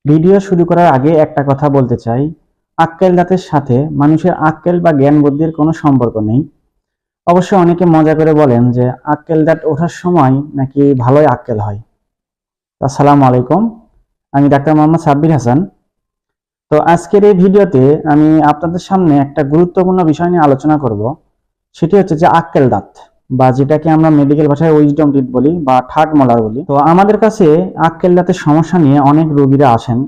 Video শুরু করার আগে একটা কথা বলতে চাই, আক্কেল দাঁতের সাথে মানুষের আক্কেল বা জ্ঞান বুদ্ধির কোনো সম্পর্ক নেই। অবশ্য অনেকে মজা করে বলেন যে আক্কেল দাঁত ওঠার সময় নাকি ভালোই আক্কেল হয়। আসসালামু আলাইকুম, আমি ডাক্তার মোহাম্মদ সাব্বির হাসান। তো আজকের এই ভিডিওতে আমি আপনাদের সামনে একটা গুরুত্বপূর্ণ বিষয় নিয়ে আলোচনা করব। সেটি হচ্ছে যে আক্কেল দাঁত, বা যেটাকে আমরা মেডিকেল ভাষায় উইজডম টিথ বলি বা থার্ড মোলার বলি। তো আমাদের কাছে আক্কেল দাঁতের সমস্যা নিয়ে অনেক রোগীরা আসেন।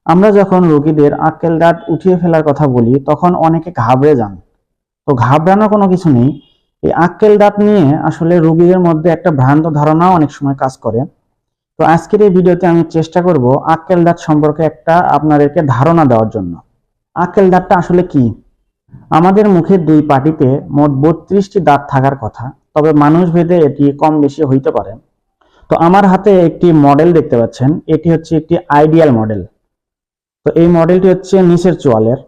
আমরা যখন রোগীদের আক্কেল দাঁত উঠিয়ে ফেলার কথা বলি তখন অনেকে ঘাবড়ে যান। তো ঘাবড়ানোর কোনো কিছু নেই। এই আক্কেল দাঁত নিয়ে আসলে রোগীদের মধ্যে একটা ভ্রান্ত ধারণাও অনেক সময় কাজ করে। তো আজকের এই ভিডিওতে আমি চেষ্টা করব আক্কেল দাঁত সম্পর্কে একটা আপনাদেরকে ধারণা দেওয়ার জন্য। আক্কেল দাঁতটা আসলে কি? আমাদের মুখের দুই পাটিতে মোট 32টি দাঁত থাকার কথা, তবে মানুষ ভেদে এটি কম বেশি হইতে পারে। তো আমার হাতে একটি মডেল দেখতে পাচ্ছেন, এটি হচ্ছে একটি আইডিয়াল মডেল। তো এই মডেলটি হচ্ছে নিচের চোয়ালের।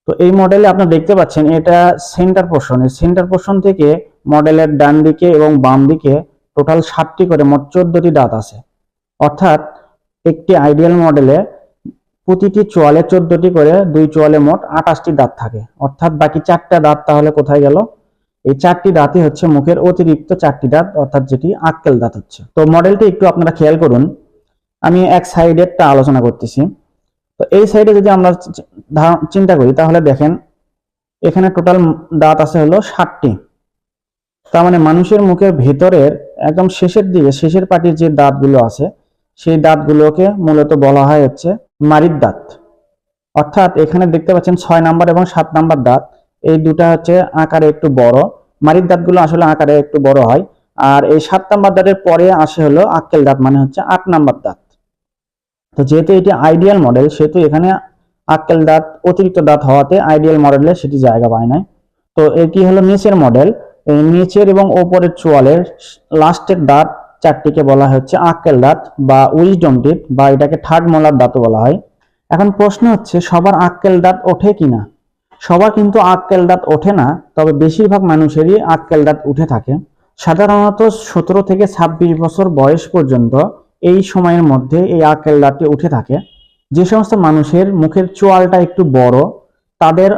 তো এই মডেলে আপনারা দেখতে পাচ্ছেন এটা সেন্টার পোর্শন। এই সেন্টার পোর্শন থেকে মডেলের ডান দিকে এবং বাম দিকে টোটাল 7টি করে মোট 14টি দাঁত আছে। অর্থাৎ একটি আইডিয়াল মডেলে প্রতিটি চোয়ালে 14টি করে, দুই চোয়ালে মোট 28টি দাঁত থাকে। অর্থাৎ বাকি 4টা দাঁত তাহলে কোথায় গেল? এই 4টি দাঁতই হচ্ছে মুখের অতিরিক্ত 4টি দাঁত, অর্থাৎ যেটি আক্কেল দাঁত হচ্ছে। তো মডেলটি একটু আপনারা খেয়াল করুন, আমি এক সাইডেরটা আলোচনা করতেছি। তো এই সাইডে যদি আমরা চিন্তা করি তাহলে দেখেন এখানে টোটাল দাঁত আছে হলো 7টি। তার মানে মানুষের মুখের ভেতরের একদম শেষের দিকে, শেষের পাটির যে দাঁতগুলো আছে সেই দাঁতগুলোকে মূলত বলা হয় হচ্ছে মাড়ির দাঁত। অর্থাৎ এখানে দেখতে পাচ্ছেন 6 নাম্বার এবং 7 নাম্বার দাঁত, এই দুটা হচ্ছে আকারে একটু বড়। মাড়ির দাঁতগুলো আসলে আকারে একটু বড় হয়। আর এই 7 নাম্বার দাঁতের পরে আসে হলো আক্কেল দাঁত, মানে হচ্ছে 8 নাম্বার দাঁত। তো যেহেতু এটি আইডিয়াল মডেল, সেহেতু এখানে আক্কেল দাঁত অতিরিক্ত দাঁত হওয়াতে আইডিয়াল মডেলে সেটি জায়গা পায় নাই। তো এটি হলো নিচের মডেল। এই নিচের এবং ওপরের চোয়ালের লাস্টের দাঁত 4টিকে বলা হচ্ছে আক্কেল দাঁত বা উইজডম টিথ, বা এটাকে থার্ড মোলার দাঁতও বলা হয়। এখন প্রশ্ন হচ্ছে সবার আক্কেল দাঁত ওঠে কিনা? সবার কিন্তু আক্কেল দাঁত ওঠে না, তবে বেশিরভাগ মানুষেরই আক্কেল দাঁত উঠে থাকে। সাধারণত 17 থেকে 26 বছর বয়স পর্যন্ত এই সময়ের মধ্যে এই আক্কেল দাঁতটি উঠে থাকে। যে সমস্ত মানুষের মুখের চোয়ালটা একটু বড়, তাদের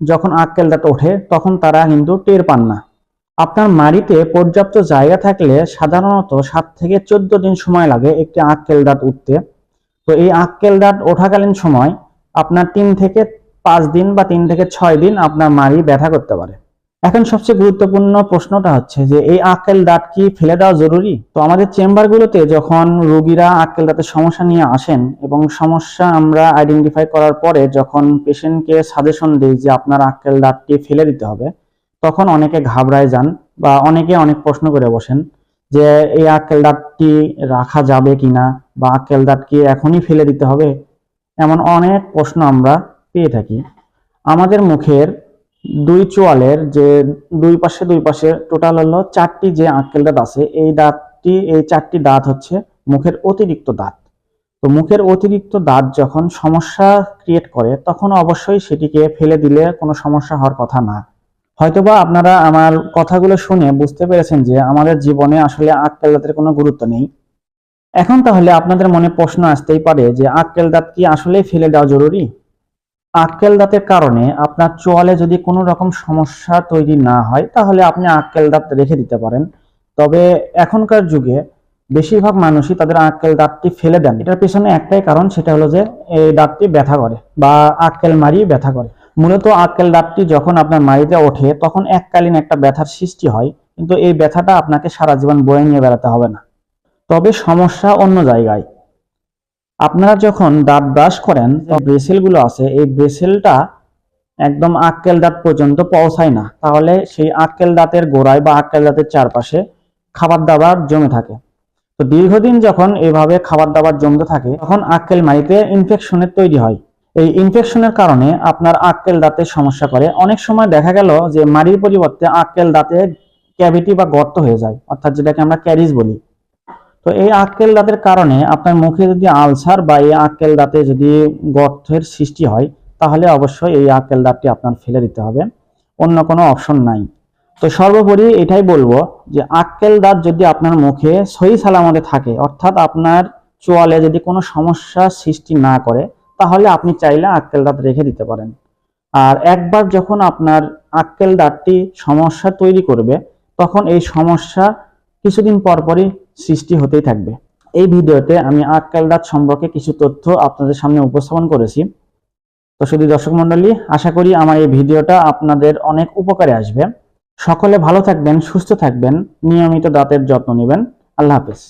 যখন আক্কেল দাঁত ওঠে তখন তারা কিন্তু টের পান না। আপনার মাড়িতে পর্যাপ্ত জায়গা থাকলে সাধারণত 7 থেকে 14 দিন সময় লাগে একটি আক্কেল দাঁত উঠতে। তো এই আক্কেল দাঁত ওঠাকালীন সময় আপনার 3 থেকে 5 দিন বা 3 থেকে 6 দিন আপনার মাড়ি ব্যথা করতে পারে। এখন সবচেয়ে গুরুত্বপূর্ণ প্রশ্নটা হচ্ছে যে এই আক্কেল দাঁত কি ফেলে দেওয়া জরুরি? তো আমাদের চেম্বারগুলোতে যখন রোগীরা আক্কেল দাঁতের সমস্যা নিয়ে আসেন এবং সমস্যা আমরা আইডেন্টিফাই করার পরে যখন পেশেন্টকে সাজেশন দিই যে আপনার আক্কেল দাঁতটি ফেলে দিতে হবে, তখন অনেকে ঘাবড়ায় যান বা অনেকে অনেক প্রশ্ন করে বসেন যে এই আক্কেল দাঁতটি রাখা যাবে কিনা, বা আক্কেল দাঁত কি এখনই ফেলে দিতে হবে? এমন অনেক প্রশ্ন আমরা পেয়ে থাকি। আমাদের মুখের দুই চোয়ালের যে দুই পাশে টোটাল হলো 4টি যে আক্কেল দাঁত আছে, এই 4টি দাঁত হচ্ছে মুখের অতিরিক্ত দাঁত। তো মুখের অতিরিক্ত দাঁত যখন সমস্যা ক্রিয়েট করে তখন অবশ্যই সেটিকে ফেলে দিলে কোনো সমস্যা হওয়ার কথা না। হয়তোবা আপনারা আমার কথাগুলো শুনে বুঝতে পেরেছেন যে আমাদের জীবনে আসলে আক্কেল দাঁতের কোনো গুরুত্ব নেই। এখন তাহলে আপনাদের মনে প্রশ্ন আসতেই পারে যে আক্কেল দাঁত কি আসলেই ফেলে দেওয়া জরুরি? আক্কেল দাঁতের কারণে আপনার চোয়ালে যদি কোনো রকম সমস্যা তৈরি না হয় তাহলে আপনি আক্কেল দাঁত রেখে দিতে পারেন। তবে এখনকার যুগে বেশিরভাগ মানুষই তাদের আক্কেল দাঁতটি ফেলে দেন। এটার পেছনে একটাই কারণ, সেটা হলো যে এই দাঁতটি ব্যথা করে বা আক্কেল মারি ব্যথা করে। মূলত আক্কেল দাঁতটি যখন আপনার মাড়িতে ওঠে তখন এককালীন একটা ব্যথার সৃষ্টি হয়, কিন্তু এই ব্যথাটা আপনাকে সারা জীবন বয়ে নিয়ে বেড়াতে হবে না। তবে সমস্যা অন্য জায়গায়। আপনারা যখন দাঁত ব্রাশ করেন ব্রেসেল গুলো আছে, এই ব্রেসেলটা একদম আক্কেল দাঁত পর্যন্ত পৌঁছায় না, তাহলে সেই আক্কেল দাঁতের গোড়ায় বা আক্কেল দাঁতের চারপাশে খাবার দাবার জমে থাকে। তো দীর্ঘদিন যখন এভাবে খাবার দাবার জমতে থাকে তখন আক্কেল মাড়িতে ইনফেকশনের তৈরি হয়। এই ইনফেকশনের কারণে আপনার আক্কেল দাঁতে সমস্যা করে। অনেক সময় দেখা গেল যে মাড়ির পরিবর্তে আক্কেল দাঁতে ক্যাভিটি বা গর্ত হয়ে যায়, অর্থাৎ যেটাকে আমরা ক্যারিজ বলি। তো এই আক্কেল দাঁতের কারণে আপনার মুখে যদি আলসার বা এই আক্কেল দাঁতে যদি গর্তের সৃষ্টি হয় তাহলে অবশ্যই এই আক্কেল দাঁতটি আপনার ফেলে দিতে হবে, অন্য কোনো অপশন নাই। তো সর্বোপরি এটাই বলবো যে আক্কেল দাঁত যদি আপনার মুখে সহি সালামতে থাকে, অর্থাৎ আপনার চোয়ালে যদি কোনো সমস্যা সৃষ্টি না করে, তাহলে আপনি চাইলে আক্কেল দাঁত রেখে দিতে পারেন। আর একবার যখন আপনার আক্কেল দাঁতটি সমস্যা তৈরি করবে, তখন এই সমস্যা কিছুদিন পর পরই সৃষ্টি হতেই থাকবে। এই ভিডিওতে আমি আক্কেল দাঁত সম্পর্কে কিছু তথ্য আপনাদের সামনে উপস্থাপন করেছি। তো শুধু দর্শক মণ্ডলী, আশা করি আমার এই ভিডিওটা আপনাদের অনেক উপকারে আসবে। সকলে ভালো থাকবেন, সুস্থ থাকবেন, নিয়মিত দাঁতের যত্ন নেবেন। আল্লাহ হাফেজ।